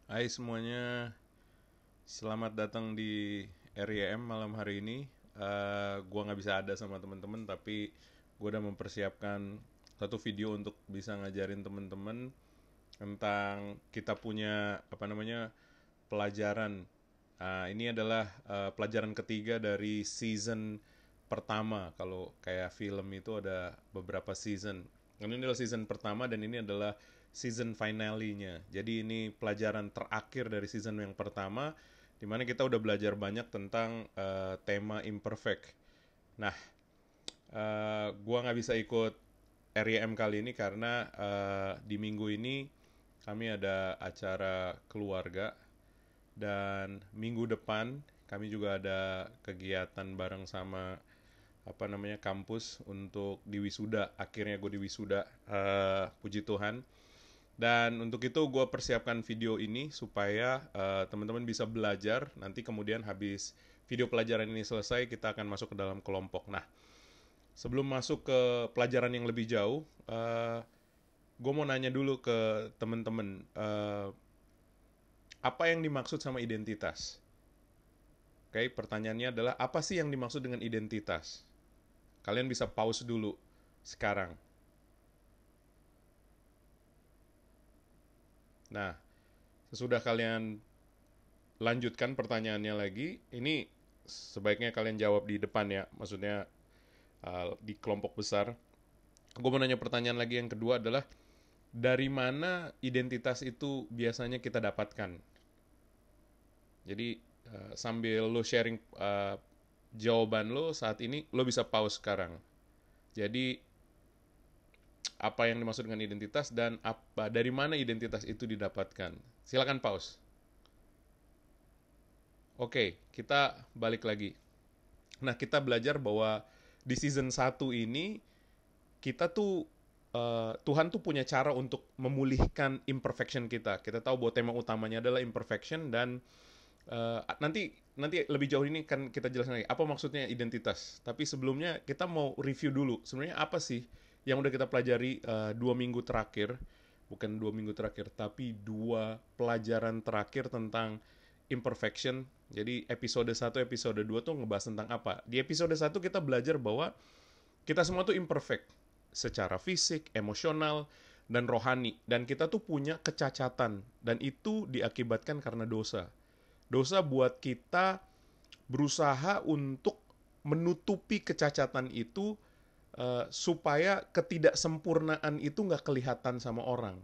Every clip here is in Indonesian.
Hai semuanya, selamat datang di RYM malam hari ini. Gua nggak bisa ada sama teman-teman, tapi gua udah mempersiapkan satu video untuk bisa ngajarin teman-teman tentang kita punya pelajaran. Ini adalah pelajaran ketiga dari season pertama. Kalau kayak film itu ada beberapa season. Ini adalah season pertama dan ini adalah season finale-nya. Jadi ini pelajaran terakhir dari season yang pertama, di mana kita udah belajar banyak tentang tema imperfect. Nah, gua nggak bisa ikut RYM kali ini karena di minggu ini kami ada acara keluarga dan minggu depan kami juga ada kegiatan bareng sama kampus untuk di wisuda. Akhirnya gue di wisuda, puji Tuhan. Dan untuk itu gue persiapkan video ini supaya teman-teman bisa belajar. Nanti kemudian habis video pelajaran ini selesai, kita akan masuk ke dalam kelompok. Nah, sebelum masuk ke pelajaran yang lebih jauh, gue mau nanya dulu ke teman-teman, apa yang dimaksud sama identitas? Oke, pertanyaannya adalah apa sih yang dimaksud dengan identitas? Kalian bisa pause dulu sekarang. Nah, sesudah kalian lanjutkan pertanyaannya lagi, ini sebaiknya kalian jawab di depan ya, maksudnya di kelompok besar. Gue mau nanya pertanyaan lagi yang kedua adalah, dari mana identitas itu biasanya kita dapatkan? Jadi sambil lo sharing jawaban lo saat ini, lo bisa pause sekarang. Jadi apa yang dimaksud dengan identitas dan dari mana identitas itu didapatkan? Silakan pause. Oke, kita balik lagi. Nah, kita belajar bahwa di season 1 ini kita tuh Tuhan tuh punya cara untuk memulihkan imperfection kita. Kita tahu bahwa tema utamanya adalah imperfection dan nanti nanti lebih jauh ini kan kita jelaskan lagi apa maksudnya identitas. Tapi sebelumnya kita mau review dulu. Sebenarnya apa sih yang udah kita pelajari 2 minggu terakhir? Bukan 2 minggu terakhir, tapi 2 pelajaran terakhir tentang imperfection. Jadi episode 1, episode 2 tuh ngebahas tentang apa? Di episode 1 kita belajar bahwa kita semua tuh imperfect secara fisik, emosional, dan rohani. Dan kita tuh punya kecacatan. Dan itu diakibatkan karena dosa. Dosa buat kita berusaha untuk menutupi kecacatan itu supaya ketidaksempurnaan itu nggak kelihatan sama orang.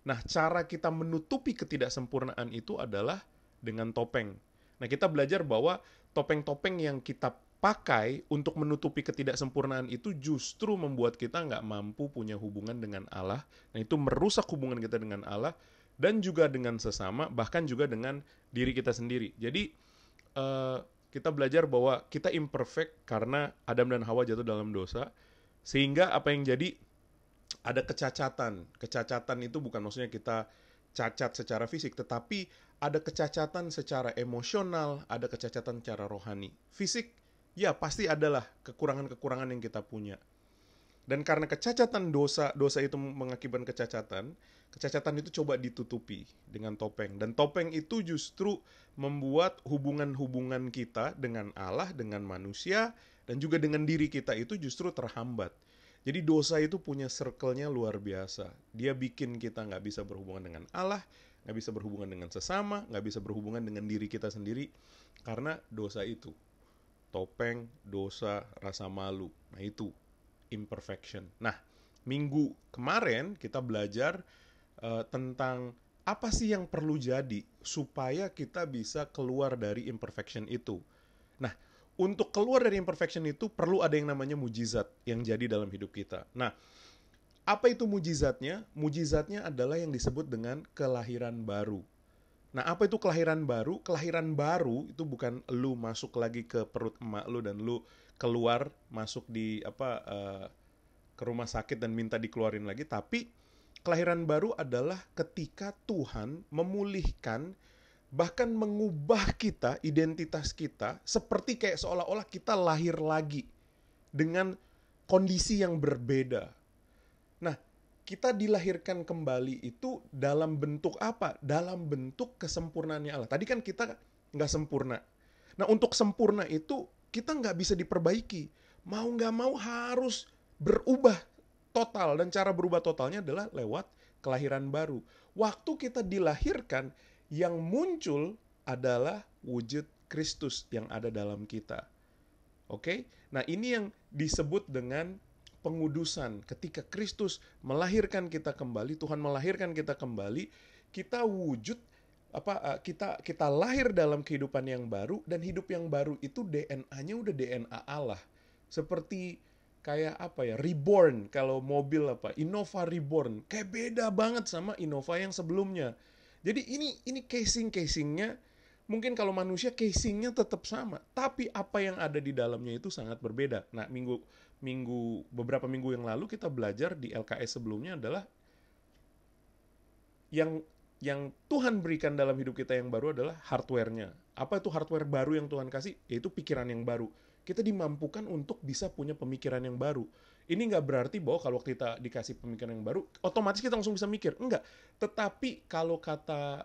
Nah, cara kita menutupi ketidaksempurnaan itu adalah dengan topeng. Nah, kita belajar bahwa topeng-topeng yang kita pakai untuk menutupi ketidaksempurnaan itu justru membuat kita nggak mampu punya hubungan dengan Allah. Nah, itu merusak hubungan kita dengan Allah dan juga dengan sesama, bahkan juga dengan diri kita sendiri. Jadi, eh, kita belajar bahwa kita imperfect karena Adam dan Hawa jatuh dalam dosa, sehingga apa yang jadi ada kecacatan. Kecacatan itu bukan maksudnya kita cacat secara fisik, tetapi ada kecacatan secara emosional, ada kecacatan secara rohani. Fisik, ya pasti adalah kekurangan-kekurangan yang kita punya. Dan karena kecacatan dosa, dosa itu mengakibatkan kecacatan, kecacatan itu coba ditutupi dengan topeng. Dan topeng itu justru membuat hubungan-hubungan kita dengan Allah, dengan manusia, dan juga dengan diri kita itu justru terhambat. Jadi dosa itu punya circle-nya luar biasa. Dia bikin kita nggak bisa berhubungan dengan Allah, nggak bisa berhubungan dengan sesama, nggak bisa berhubungan dengan diri kita sendiri, karena dosa itu. Topeng, dosa, rasa malu. Nah itu imperfection. Nah, minggu kemarin kita belajar tentang apa sih yang perlu jadi supaya kita bisa keluar dari imperfection itu. Nah, untuk keluar dari imperfection itu perlu ada yang namanya mujizat yang jadi dalam hidup kita. Nah, apa itu mujizatnya? Mujizatnya adalah yang disebut dengan kelahiran baru. Nah, apa itu kelahiran baru? Kelahiran baru itu bukan lu masuk lagi ke perut emak lu dan lu keluar masuk di ke rumah sakit dan minta dikeluarin lagi, tapi kelahiran baru adalah ketika Tuhan memulihkan, bahkan mengubah kita, identitas kita, seperti kayak seolah-olah kita lahir lagi dengan kondisi yang berbeda. Nah, kita dilahirkan kembali itu dalam bentuk apa? Dalam bentuk kesempurnaannya Allah. Tadi kan kita nggak sempurna. Nah, untuk sempurna itu kita nggak bisa diperbaiki. Mau nggak mau harus berubah total. Dan cara berubah totalnya adalah lewat kelahiran baru. Waktu kita dilahirkan, yang muncul adalah wujud Kristus yang ada dalam kita. Oke? Nah, ini yang disebut dengan pengudusan. Ketika Kristus melahirkan kita kembali, Tuhan melahirkan kita kembali, kita wujud kita lahir dalam kehidupan yang baru, dan hidup yang baru itu DNA-nya udah DNA Allah. Seperti kayak reborn, kalau mobil Innova Reborn, kayak beda banget sama Innova yang sebelumnya. Jadi ini casingnya mungkin kalau manusia casingnya tetap sama, tapi apa yang ada di dalamnya itu sangat berbeda. Nah, beberapa minggu yang lalu kita belajar di LKS sebelumnya adalah yang Tuhan berikan dalam hidup kita yang baru adalah hardware-nya. Apa itu hardware baru yang Tuhan kasih? Yaitu pikiran yang baru. Kita dimampukan untuk bisa punya pemikiran yang baru. Ini nggak berarti bahwa kalau kita dikasih pemikiran yang baru, otomatis kita langsung bisa mikir. Enggak. Tetapi kalau kata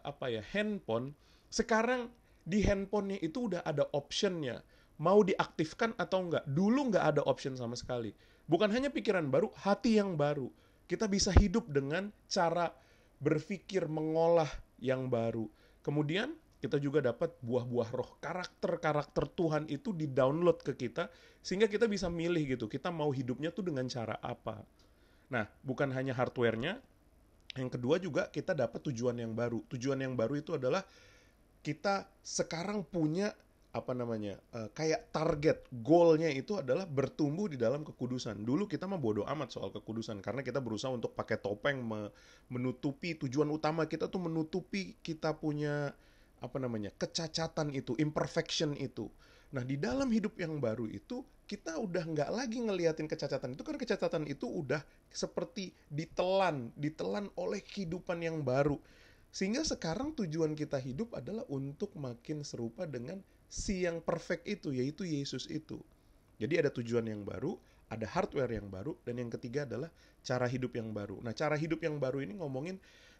handphone, sekarang di handphonenya itu udah ada optionnya. Mau diaktifkan atau enggak. Dulu nggak ada option sama sekali. Bukan hanya pikiran baru, hati yang baru. Kita bisa hidup dengan cara berpikir, mengolah yang baru. Kemudian kita juga dapat buah-buah roh. Karakter-karakter Tuhan itu di-download ke kita, sehingga kita bisa milih gitu. Kita mau hidupnya tuh dengan cara apa. Nah, bukan hanya hardware-nya. Yang kedua juga kita dapat tujuan yang baru. Tujuan yang baru itu adalah kita sekarang punya kayak target, goalnya itu adalah bertumbuh di dalam kekudusan. Dulu kita mah bodo amat soal kekudusan, karena kita berusaha untuk pakai topeng menutupi tujuan utama kita tuh, menutupi kita punya kecacatan itu, imperfection itu. Nah, di dalam hidup yang baru itu kita udah nggak lagi ngeliatin kecacatan itu, karena kecacatan itu udah seperti ditelan oleh kehidupan yang baru. Sehingga sekarang tujuan kita hidup adalah untuk makin serupa dengan si yang perfect itu, yaitu Yesus itu. Jadi ada tujuan yang baru, ada hardware yang baru, dan yang ketiga adalah cara hidup yang baru. Nah, cara hidup yang baru ini ngomongin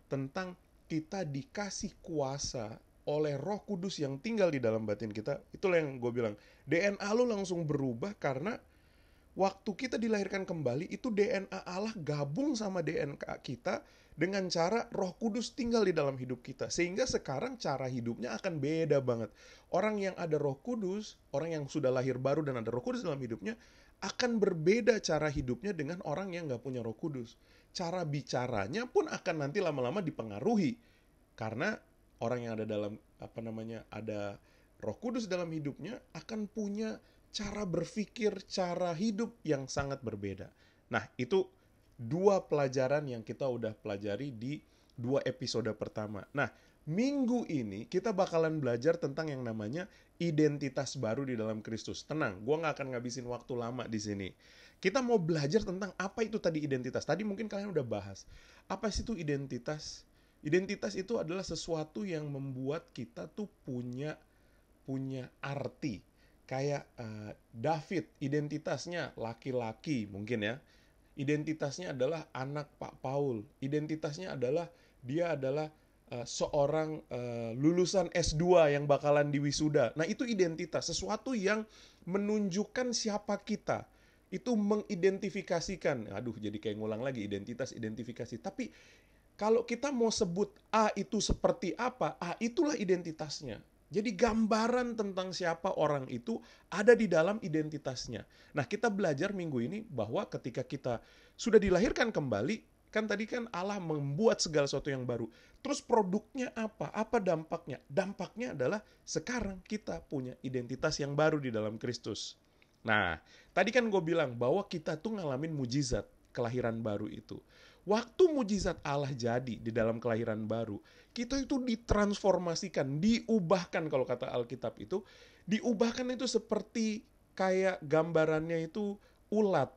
tentang kita dikasih kuasa oleh Roh Kudus yang tinggal di dalam batin kita. Itulah yang gue bilang, DNA lu langsung berubah karena waktu kita dilahirkan kembali, itu DNA Allah gabung sama DNA kita dengan cara Roh Kudus tinggal di dalam hidup kita. Sehingga sekarang cara hidupnya akan beda banget. Orang yang ada Roh Kudus, orang yang sudah lahir baru dan ada Roh Kudus dalam hidupnya, akan berbeda cara hidupnya dengan orang yang gak punya Roh Kudus. Cara bicaranya pun akan nanti lama-lama dipengaruhi. Karena orang yang ada dalam ada Roh Kudus dalam hidupnya akan punya cara berpikir, cara hidup yang sangat berbeda. Nah, itu 2 pelajaran yang kita udah pelajari di 2 episode pertama. Nah, minggu ini kita bakalan belajar tentang yang namanya identitas baru di dalam Kristus. Tenang, gue gak akan ngabisin waktu lama di sini. Kita mau belajar tentang apa itu tadi identitas. Tadi mungkin kalian udah bahas. Apa sih itu identitas? Identitas itu adalah sesuatu yang membuat kita tuh punya arti. Kayak David, identitasnya laki-laki mungkin ya. Identitasnya adalah anak Pak Paul. Identitasnya adalah dia adalah seorang lulusan S2 yang bakalan diwisuda. Nah, itu identitas, sesuatu yang menunjukkan siapa kita. Itu mengidentifikasikan. Aduh, jadi kayak ngulang lagi, identifikasi. Tapi kalau kita mau sebut A itu seperti apa, A itulah identitasnya. Jadi gambaran tentang siapa orang itu ada di dalam identitasnya. Nah, kita belajar minggu ini bahwa ketika kita sudah dilahirkan kembali, kan tadi kan Allah membuat segala sesuatu yang baru. Terus produknya apa? Apa dampaknya? Dampaknya adalah sekarang kita punya identitas yang baru di dalam Kristus. Nah, tadi kan gue bilang bahwa kita tuh ngalamin mujizat kelahiran baru itu. Waktu mujizat Allah jadi di dalam kelahiran baru, kita itu ditransformasikan, diubahkan, kalau kata Alkitab itu, diubahkan itu seperti kayak gambarannya itu ulat.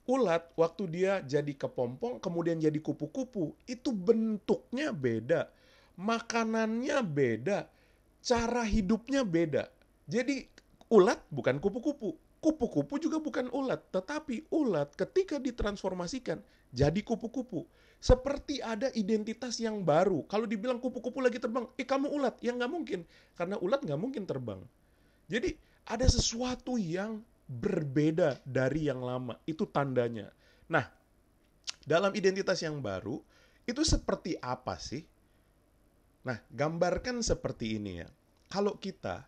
Ulat waktu dia jadi kepompong, kemudian jadi kupu-kupu, itu bentuknya beda, makanannya beda, cara hidupnya beda. Jadi ulat bukan kupu-kupu, kupu-kupu juga bukan ulat, tetapi ulat ketika ditransformasikan jadi kupu-kupu. Seperti ada identitas yang baru. Kalau dibilang kupu-kupu lagi terbang, kamu ulat. Ya nggak mungkin. Karena ulat nggak mungkin terbang. Jadi ada sesuatu yang berbeda dari yang lama. Itu tandanya. Nah, dalam identitas yang baru, itu seperti apa sih? Nah, gambarkan seperti ini ya. Kalau kita,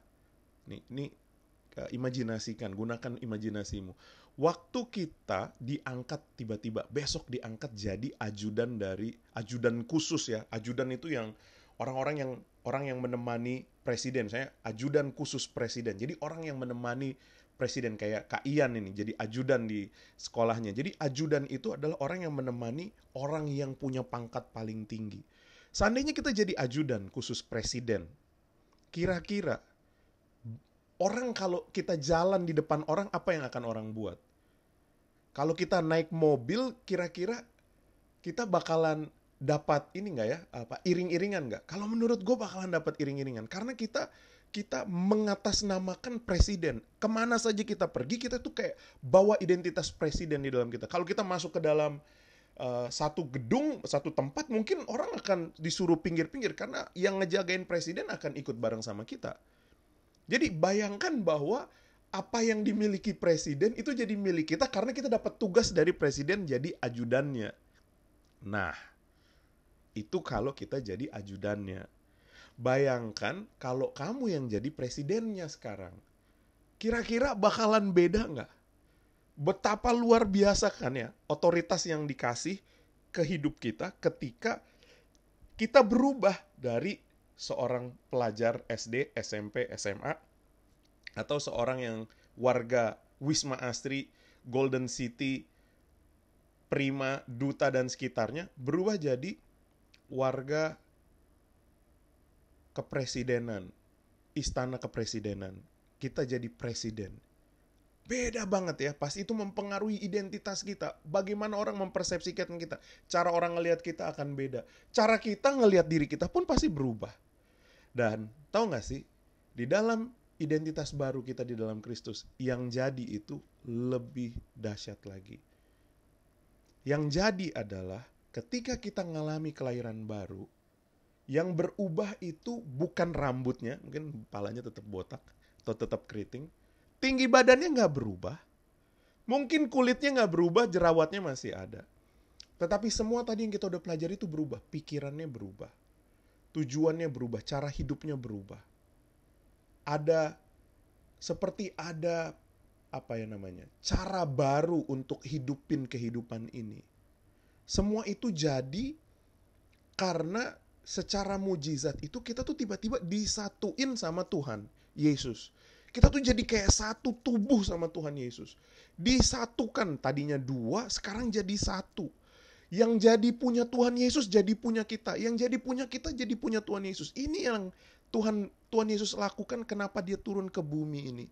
nih imajinasikan, gunakan imajinasimu. Waktu kita diangkat tiba-tiba, besok diangkat jadi ajudan khusus ya. Ajudan itu yang orang yang menemani presiden. Saya ajudan khusus presiden. Jadi orang yang menemani presiden kayak Kak Ian ini jadi ajudan di sekolahnya. Jadi ajudan itu adalah orang yang menemani orang yang punya pangkat paling tinggi. Seandainya kita jadi ajudan khusus presiden, kira-kira orang kalau kita jalan di depan orang, apa yang akan orang buat? Kalau kita naik mobil, kira-kira kita bakalan dapat ini nggak ya? Iring-iringan nggak? Kalau menurut gue bakalan dapat iring-iringan. Karena kita mengatasnamakan presiden. Kemana saja kita pergi, kita tuh kayak bawa identitas presiden di dalam kita. Kalau kita masuk ke dalam satu gedung, satu tempat, mungkin orang akan disuruh pinggir-pinggir. Karena yang ngejagain presiden akan ikut bareng sama kita. Jadi bayangkan bahwa apa yang dimiliki presiden itu jadi milik kita karena kita dapat tugas dari presiden jadi ajudannya. Nah, itu kalau kita jadi ajudannya. Bayangkan kalau kamu yang jadi presidennya sekarang. Kira-kira bakalan beda nggak? Betapa luar biasa kan ya otoritas yang dikasih ke hidup kita ketika kita berubah dari seorang pelajar SD, SMP, SMA, atau seorang yang warga Wisma Asri, Golden City, Prima, Duta, dan sekitarnya, berubah jadi warga kepresidenan, istana kepresidenan. Kita jadi presiden. Beda banget ya, pasti itu mempengaruhi identitas kita. Bagaimana orang mempersepsikan kita. Cara orang ngelihat kita akan beda. Cara kita ngelihat diri kita pun pasti berubah. Dan tahu gak sih, di dalam identitas baru kita di dalam Kristus, yang jadi itu lebih dahsyat lagi. Yang jadi adalah ketika kita mengalami kelahiran baru, yang berubah itu bukan rambutnya, mungkin kepalanya tetap botak atau tetap keriting, tinggi badannya gak berubah, mungkin kulitnya gak berubah, jerawatnya masih ada. Tetapi semua tadi yang kita udah pelajari itu berubah, pikirannya berubah. Tujuannya berubah, cara hidupnya berubah. Seperti ada cara baru untuk hidupin kehidupan ini. Semua itu jadi karena secara mujizat itu kita tuh tiba-tiba disatuin sama Tuhan Yesus. Kita tuh jadi kayak satu tubuh sama Tuhan Yesus. Disatukan, tadinya dua, sekarang jadi satu. Yang jadi punya Tuhan Yesus jadi punya kita. Yang jadi punya kita jadi punya Tuhan Yesus. Ini yang Tuhan Yesus lakukan, kenapa dia turun ke bumi ini.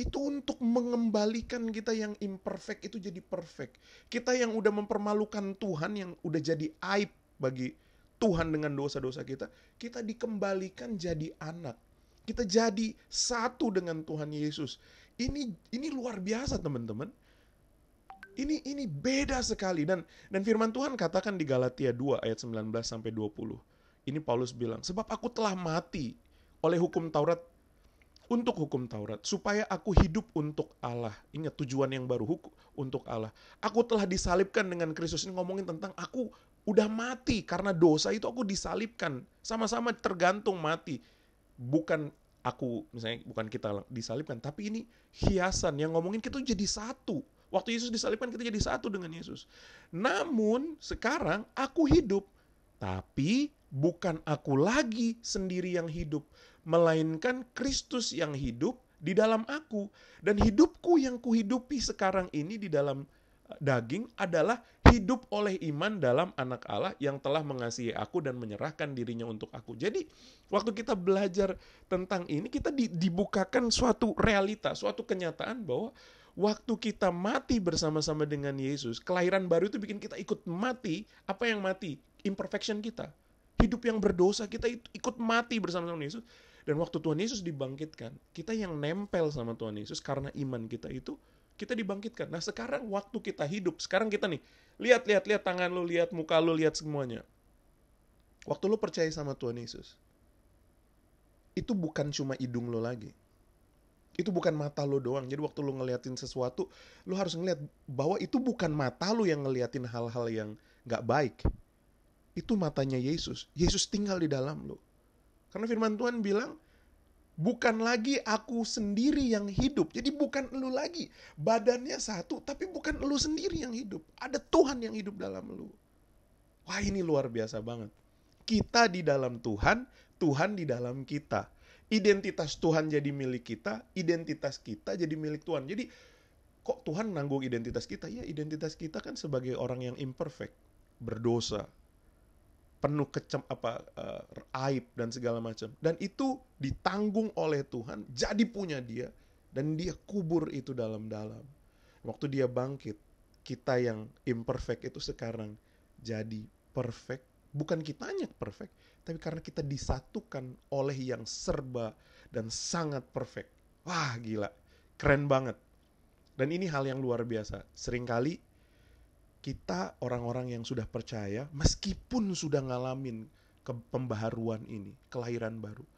Itu untuk mengembalikan kita yang imperfect itu jadi perfect. Kita yang udah mempermalukan Tuhan, yang udah jadi aib bagi Tuhan dengan dosa-dosa kita, kita dikembalikan jadi anak. Kita jadi satu dengan Tuhan Yesus. Ini luar biasa, teman-teman. Ini beda sekali. Dan firman Tuhan katakan di Galatia 2 ayat 19 sampai 20. Ini Paulus bilang, sebab aku telah mati oleh hukum Taurat, untuk hukum Taurat, supaya aku hidup untuk Allah. Ingat tujuan yang baru, untuk Allah. Aku telah disalibkan dengan Kristus. Ini ngomongin tentang aku udah mati karena dosa itu, aku disalibkan. Sama-sama tergantung mati. Bukan aku, misalnya bukan kita disalibkan, tapi ini hiasan yang ngomongin kita jadi satu. Waktu Yesus disalibkan kita jadi satu dengan Yesus. Namun sekarang aku hidup, tapi bukan aku lagi sendiri yang hidup, melainkan Kristus yang hidup di dalam aku. Dan hidupku yang kuhidupi sekarang ini di dalam daging adalah hidup oleh iman dalam Anak Allah yang telah mengasihi aku dan menyerahkan dirinya untuk aku. Jadi waktu kita belajar tentang ini, kita dibukakan suatu realita, suatu kenyataan bahwa waktu kita mati bersama-sama dengan Yesus, kelahiran baru itu bikin kita ikut mati. Apa yang mati? Imperfection kita. Hidup yang berdosa, kita ikut mati bersama-sama Yesus. Dan waktu Tuhan Yesus dibangkitkan, kita yang nempel sama Tuhan Yesus karena iman kita itu, kita dibangkitkan. Nah sekarang waktu kita hidup, sekarang kita nih, lihat tangan lu, lihat muka lu, lihat semuanya. Waktu lu percaya sama Tuhan Yesus, itu bukan cuma hidung lu lagi. Itu bukan mata lu doang. Jadi waktu lu ngeliatin sesuatu, lu harus ngeliat bahwa itu bukan mata lu yang ngeliatin hal-hal yang gak baik. Itu matanya Yesus. Yesus tinggal di dalam lu. Karena firman Tuhan bilang, bukan lagi aku sendiri yang hidup. Jadi bukan elu lagi. Badannya satu, tapi bukan elu sendiri yang hidup. Ada Tuhan yang hidup dalam elu. Wah, ini luar biasa banget. Kita di dalam Tuhan, Tuhan di dalam kita. Identitas Tuhan jadi milik kita, identitas kita jadi milik Tuhan. Jadi kok Tuhan nanggung identitas kita? Ya, identitas kita kan sebagai orang yang imperfect, berdosa, penuh aib dan segala macam, dan itu ditanggung oleh Tuhan, jadi punya dia, dan dia kubur itu dalam-dalam. Waktu dia bangkit, kita yang imperfect itu sekarang jadi perfect. Bukan kitanya perfect, tapi karena kita disatukan oleh yang serba dan sangat perfect. Wah, gila, keren banget. Dan ini hal yang luar biasa. Seringkali kita orang-orang yang sudah percaya, meskipun sudah ngalamin pembaharuan ini, kelahiran baru,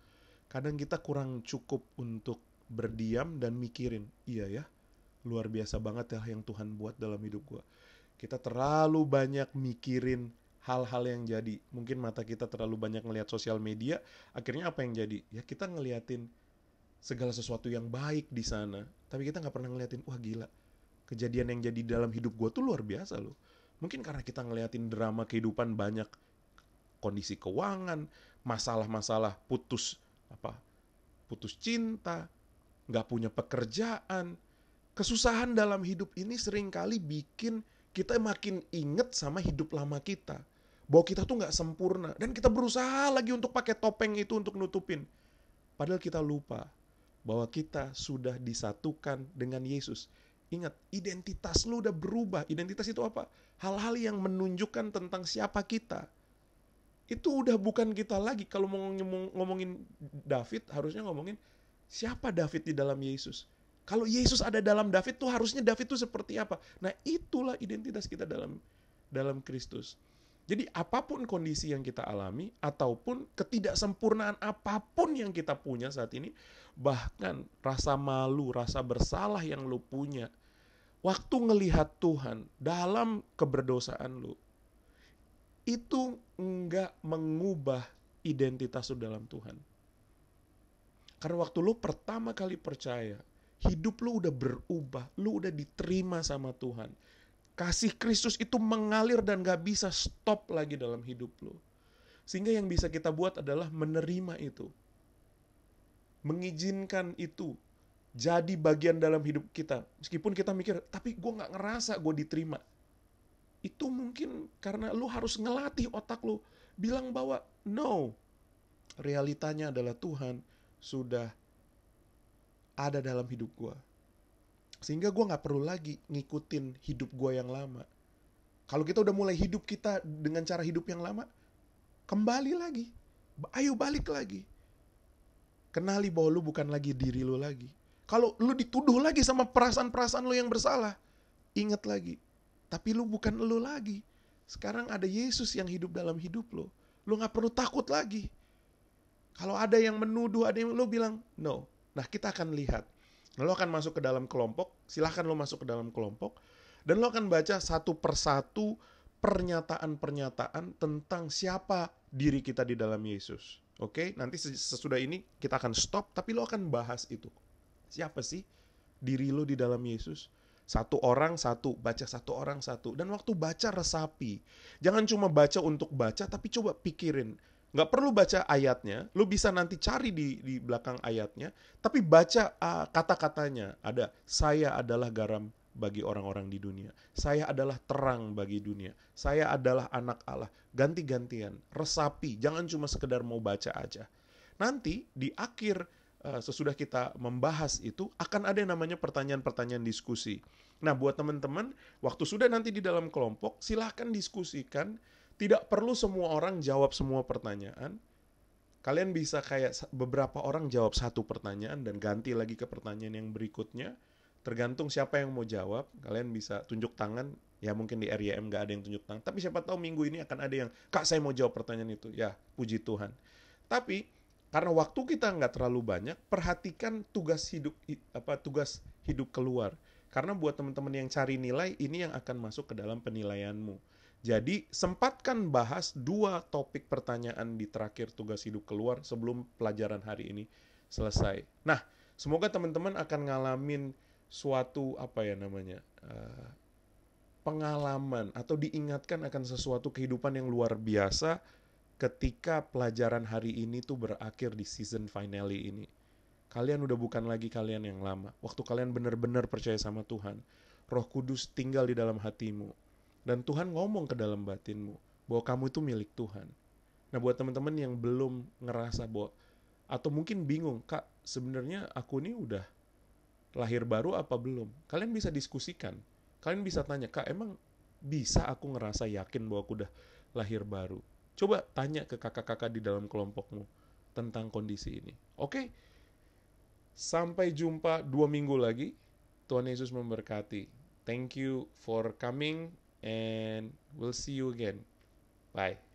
kadang kita kurang cukup untuk berdiam dan mikirin, iya ya, luar biasa banget ya yang Tuhan buat dalam hidup gue. Kita terlalu banyak mikirin hal-hal yang jadi. Mungkin mata kita terlalu banyak ngelihat sosial media, akhirnya apa yang jadi? Ya kita ngeliatin segala sesuatu yang baik di sana, tapi kita gak pernah ngeliatin, wah gila, kejadian yang jadi dalam hidup gue tuh luar biasa loh. Mungkin karena kita ngeliatin drama kehidupan banyak, kondisi keuangan, masalah-masalah putus cinta, gak punya pekerjaan. Kesusahan dalam hidup ini seringkali bikin kita makin inget sama hidup lama kita. Bahwa kita tuh gak sempurna. Dan kita berusaha lagi untuk pakai topeng itu untuk nutupin. Padahal kita lupa bahwa kita sudah disatukan dengan Yesus. Ingat, identitas lu udah berubah. Identitas itu apa? Hal-hal yang menunjukkan tentang siapa kita. Itu udah bukan kita lagi. Kalau mau ngomongin David, harusnya ngomongin siapa David di dalam Yesus. Kalau Yesus ada dalam David tuh harusnya David tuh seperti apa? Nah, itulah identitas kita dalam Kristus. Jadi apapun kondisi yang kita alami, ataupun ketidaksempurnaan apapun yang kita punya saat ini, bahkan rasa malu, rasa bersalah yang lu punya, waktu ngelihat Tuhan dalam keberdosaan lu, itu enggak mengubah identitas lu dalam Tuhan. Karena waktu lu pertama kali percaya, hidup lu udah berubah, lu udah diterima sama Tuhan. Kasih Kristus itu mengalir dan gak bisa stop lagi dalam hidup lu. Sehingga yang bisa kita buat adalah menerima itu. Mengizinkan itu jadi bagian dalam hidup kita. Meskipun kita mikir, tapi gue gak ngerasa gue diterima. Itu mungkin karena lu harus ngelatih otak lu. Bilang bahwa, no. Realitanya adalah Tuhan sudah ada dalam hidup gue. Sehingga gue gak perlu lagi ngikutin hidup gue yang lama. Kalau kita udah mulai hidup kita dengan cara hidup yang lama, kembali lagi. Ayo balik lagi. Kenali bahwa lu bukan lagi diri lu lagi. Kalau lu dituduh lagi sama perasaan-perasaan lu yang bersalah, ingat lagi. Tapi lu bukan lu lagi. Sekarang ada Yesus yang hidup dalam hidup lu. Lu gak perlu takut lagi. Kalau ada yang menuduh, ada yang lu bilang, no. Nah, kita akan lihat. Lo akan masuk ke dalam kelompok, silahkan lo masuk ke dalam kelompok, dan lo akan baca satu persatu pernyataan-pernyataan tentang siapa diri kita di dalam Yesus. Oke, nanti sesudah ini kita akan stop, tapi lo akan bahas itu. Siapa sih diri lo di dalam Yesus? Satu orang satu, baca satu orang satu. Dan waktu baca resapi. Jangan cuma baca untuk baca, tapi coba pikirin. Nggak perlu baca ayatnya, lu bisa nanti cari di belakang ayatnya, tapi baca kata-katanya. Ada, saya adalah garam bagi orang-orang di dunia. Saya adalah terang bagi dunia. Saya adalah anak Allah. Ganti-gantian, resapi, jangan cuma sekedar mau baca aja. Nanti di akhir sesudah kita membahas itu, akan ada yang namanya pertanyaan-pertanyaan diskusi. Nah, buat teman-teman, waktu sudah nanti di dalam kelompok, silahkan diskusikan. Tidak perlu semua orang jawab semua pertanyaan. Kalian bisa kayak beberapa orang jawab satu pertanyaan dan ganti lagi ke pertanyaan yang berikutnya. Tergantung siapa yang mau jawab, kalian bisa tunjuk tangan. Ya mungkin di RYM nggak ada yang tunjuk tangan, tapi siapa tahu minggu ini akan ada yang, Kak saya mau jawab pertanyaan itu. Ya, puji Tuhan. Tapi karena waktu kita nggak terlalu banyak, perhatikan tugas hidup keluar. Karena buat teman-teman yang cari nilai, ini yang akan masuk ke dalam penilaianmu. Jadi sempatkan bahas 2 topik pertanyaan di terakhir tugas hidup keluar sebelum pelajaran hari ini selesai. Nah, semoga teman-teman akan ngalamin suatu pengalaman atau diingatkan akan sesuatu kehidupan yang luar biasa ketika pelajaran hari ini tuh berakhir di season finale ini. Kalian udah bukan lagi kalian yang lama. Waktu kalian benar-benar percaya sama Tuhan, Roh Kudus tinggal di dalam hatimu. Dan Tuhan ngomong ke dalam batinmu bahwa kamu itu milik Tuhan. Nah, buat teman-teman yang belum ngerasa bahwa, atau mungkin bingung, Kak, sebenarnya aku ini udah lahir baru apa belum? Kalian bisa diskusikan. Kalian bisa tanya, Kak, emang bisa aku ngerasa yakin bahwa aku udah lahir baru? Coba tanya ke kakak-kakak di dalam kelompokmu tentang kondisi ini. Oke? Sampai jumpa 2 minggu lagi. Tuhan Yesus memberkati. Thank you for coming and we'll see you again. Bye.